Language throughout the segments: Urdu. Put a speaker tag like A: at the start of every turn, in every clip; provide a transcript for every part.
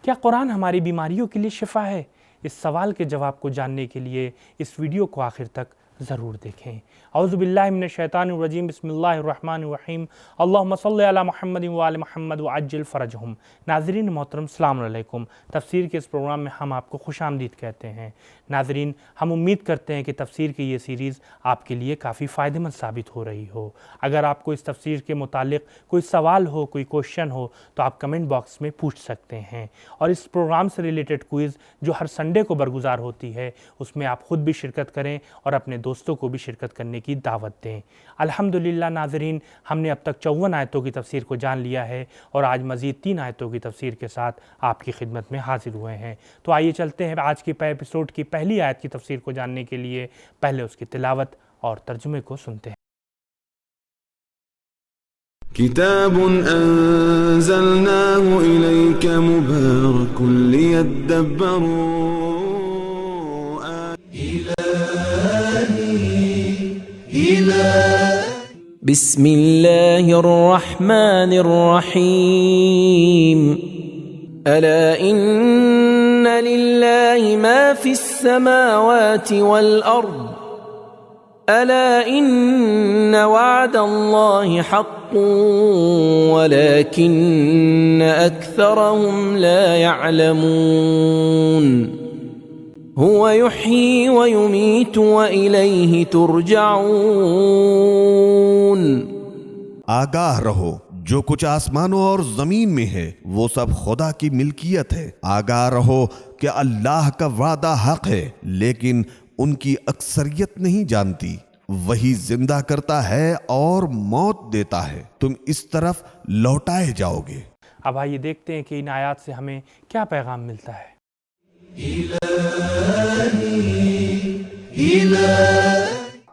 A: کیا قرآن ہماری بیماریوں کے لیے شفا ہے؟ اس سوال کے جواب کو جاننے کے لیے اس ویڈیو کو آخر تک ضرور دیکھیں۔ اعوذ باللہ من الشیطان الرجیم، بسم اللہ الرحمن الرحیم، اللہم صلی علی محمد وآل محمد وعجل فرجہم۔ ناظرین محترم، السلام علیکم۔ تفسیر کے اس پروگرام میں ہم آپ کو خوش آمدید کہتے ہیں۔ ناظرین، ہم امید کرتے ہیں کہ تفسیر کی یہ سیریز آپ کے لیے کافی فائدہ مند ثابت ہو رہی ہو۔ اگر آپ کو اس تفسیر کے متعلق کوئی سوال ہو، کوئی کوشچن ہو تو آپ کمنٹ باکس میں پوچھ سکتے ہیں، اور اس پروگرام سے ریلیٹڈ کوئز جو ہر سنڈے کو برگزار ہوتی ہے اس میں آپ خود بھی شرکت کریں اور اپنے دوستوں کو بھی شرکت کرنے کی دعوت دیں۔ الحمدللہ ناظرین، ہم نے اب تک 54 آیتوں کی تفسیر کو جان لیا ہے اور آج مزید 3 آیتوں کی تفسیر کے ساتھ آپ کی خدمت میں حاضر ہوئے ہیں۔ تو آئیے چلتے ہیں آج کے ایپیسوڈ کی پہلی آیت کی تفسیر کو جاننے کے لیے پہلے اس کی تلاوت اور ترجمے کو سنتے ہیں۔
B: کتاب انزلناه الیک مبارک لیدبروا
C: بسم اللہ الرحمن الرحیم الا ان للہ ما فی السماوات والارض الا ان وعد اللہ حق ولكن اکثرهم لا يعلمون هو يحيي ويميت وإليه ترجعون۔
D: آگاہ رہو، جو کچھ آسمانوں اور زمین میں ہے وہ سب خدا کی ملکیت ہے۔ آگاہ رہو کہ اللہ کا وعدہ حق ہے لیکن ان کی اکثریت نہیں جانتی۔ وہی زندہ کرتا ہے اور موت دیتا ہے، تم اس طرف لوٹائے جاؤ گے۔
A: اب آئیے دیکھتے ہیں کہ ان آیات سے ہمیں کیا پیغام ملتا ہے۔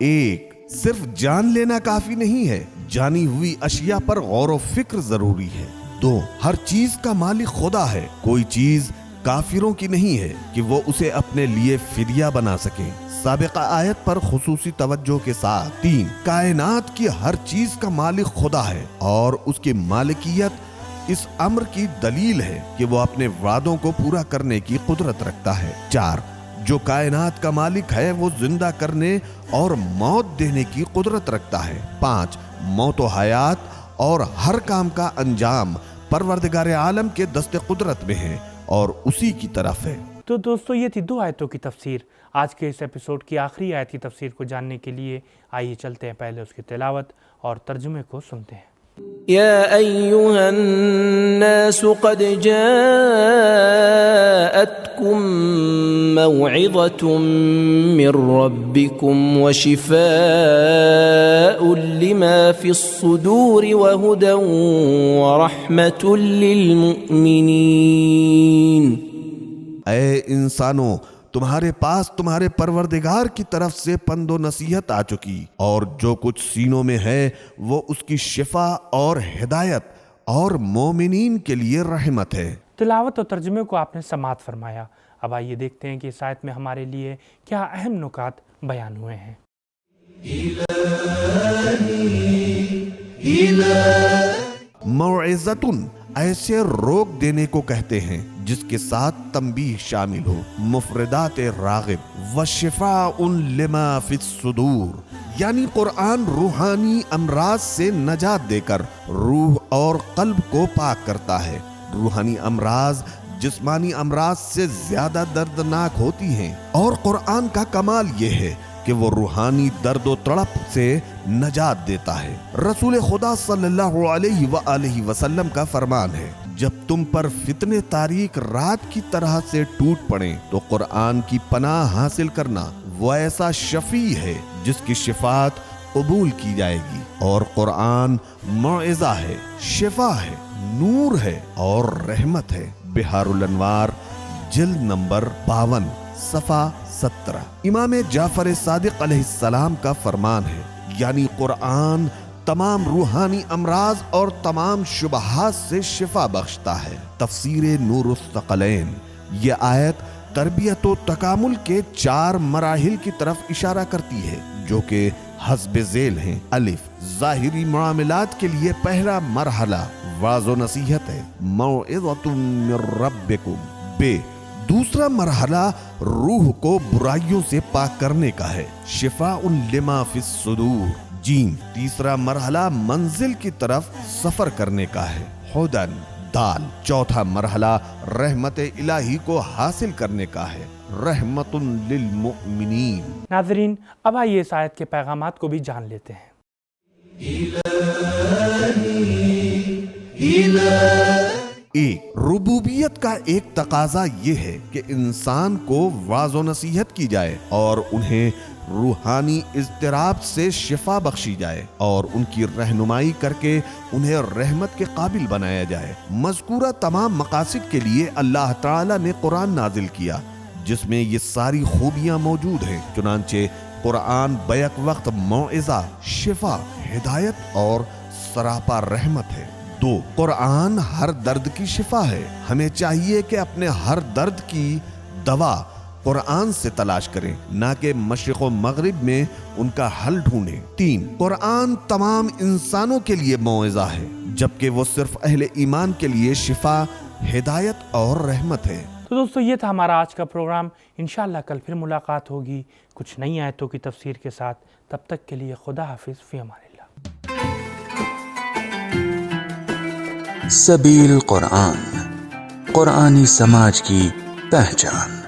D: ایک، صرف جان لینا کافی نہیں ہے، جانی ہوئی اشیاء پر غور و فکر ضروری ہے۔ 2، ہر چیز کا مالک خدا ہے، کوئی چیز کافروں کی نہیں ہے کہ وہ اسے اپنے لیے فدیہ بنا سکیں۔ سابقہ آیت پر خصوصی توجہ کے ساتھ۔ 3، کائنات کی ہر چیز کا مالک خدا ہے اور اس کی مالکیت اس امر کی دلیل ہے کہ وہ اپنے وعدوں کو پورا کرنے کی قدرت رکھتا ہے۔ 4، جو کائنات کا مالک ہے وہ زندہ کرنے اور موت دینے کی قدرت رکھتا ہے۔ 5، موت و حیات اور ہر کام کا انجام پروردگار عالم کے دست قدرت میں ہے اور اسی کی طرف ہے۔
A: تو دوستو، یہ تھی 2 آیتوں کی تفسیر۔ آج کے اس ایپیسوڈ کی آخری آیت کی تفسیر کو جاننے کے لیے آئیے چلتے ہیں پہلے اس کی تلاوت اور ترجمے کو سنتے ہیں۔
C: یا ایہا الناس قد جاءتکم موعظۃ من ربکم وشفاء لما فی الصدور وہدی ورحمۃ للمؤمنین۔
D: اے انسانوں، تمہارے پاس تمہارے پروردگار کی طرف سے پند و نصیحت آ چکی، اور جو کچھ سینوں میں ہے وہ اس کی شفا اور ہدایت اور مومنین کے لیے رحمت ہے۔
A: تلاوت اور ترجمے کو آپ نے سماعت فرمایا۔ اب آئیے دیکھتے ہیں کہ اس آیت میں ہمارے لیے کیا اہم نکات بیان ہوئے ہیں۔
D: موعظۃ ایسے روک دینے کو کہتے ہیں جس کے ساتھ تنبیہ شامل ہو۔ مفردات راغب وشفاء لما فی الصدور، یعنی قرآن روحانی امراض سے نجات دے کر روح اور قلب کو پاک کرتا ہے۔ روحانی امراض جسمانی امراض سے زیادہ دردناک ہوتی ہیں، اور قرآن کا کمال یہ ہے کہ وہ روحانی درد و تڑپ سے نجات دیتا ہے۔ رسول خدا صلی اللہ علیہ وآلہ وسلم کا فرمان ہے، جب تم پر فتنے تاریک رات کی طرح سے ٹوٹ پڑیں تو قرآن کی پناہ حاصل کرنا۔ وہ ایسا شفیع ہے جس کی شفاعت قبول کی جائے گی، اور قرآن موعظہ ہے، شفا ہے، نور ہے اور رحمت ہے۔ بحار الانوار جلد نمبر 52 صفحہ 17۔ امام جعفر صادق علیہ السلام کا فرمان ہے، یعنی قرآن تمام روحانی امراض اور تمام شبہات سے شفا بخشتا ہے۔ تفسیر نور الثقلین۔ یہ آیت تربیت و تکامل کے 4 مراحل کی طرف اشارہ کرتی ہے جو کہ حسب ذیل ہیں۔ الف، ظاہری معاملات کے لیے پہلا مرحلہ واعظ و نصیحت ہے، موعظۃ من ربکم۔ ب، دوسرا مرحلہ روح کو برائیوں سے پاک کرنے کا ہے، شفاء لما فی الصدور۔ جیم، تیسرا مرحلہ منزل کی طرف سفر کرنے کا ہے، ہدن۔ دال، چوتھا مرحلہ رحمت الہی کو حاصل کرنے کا ہے، رحمت للمؤمنین۔
A: ناظرین، اب آئیے اس آیت کے پیغامات کو بھی جان لیتے ہیں۔
D: ایک، ربوبیت کا ایک تقاضا یہ ہے کہ انسان کو واعظ و نصیحت کی جائے اور انہیں روحانی اضطراب سے شفا بخشی جائے اور ان کی رہنمائی کر کے انہیں رحمت کے قابل بنایا جائے۔ مذکورہ تمام مقاصد کے لیے اللہ تعالی نے قرآن نازل کیا جس میں یہ ساری خوبیاں موجود ہیں۔ چنانچہ قرآن بیک وقت موعظہ، شفا، ہدایت اور سراپا رحمت ہے۔ 2، قرآن ہر درد کی شفا ہے۔ ہمیں چاہیے کہ اپنے ہر درد کی دوا قرآن سے تلاش کریں، نہ کہ مشرق و مغرب میں ان کا حل ڈھونڈیں۔ 3، قرآن تمام انسانوں کے لیے موعظہ ہے جبکہ وہ صرف اہل ایمان کے لیے شفا، ہدایت اور رحمت ہے۔
A: تو دوستو، یہ تھا ہمارا آج کا پروگرام۔ انشاءاللہ کل پھر ملاقات ہوگی کچھ نئی آیتوں کی تفسیر کے ساتھ۔ تب تک کے لیے خدا حافظ، فی امان اللہ۔
E: سبیل قرآن، قرآنی سماج کی پہچان۔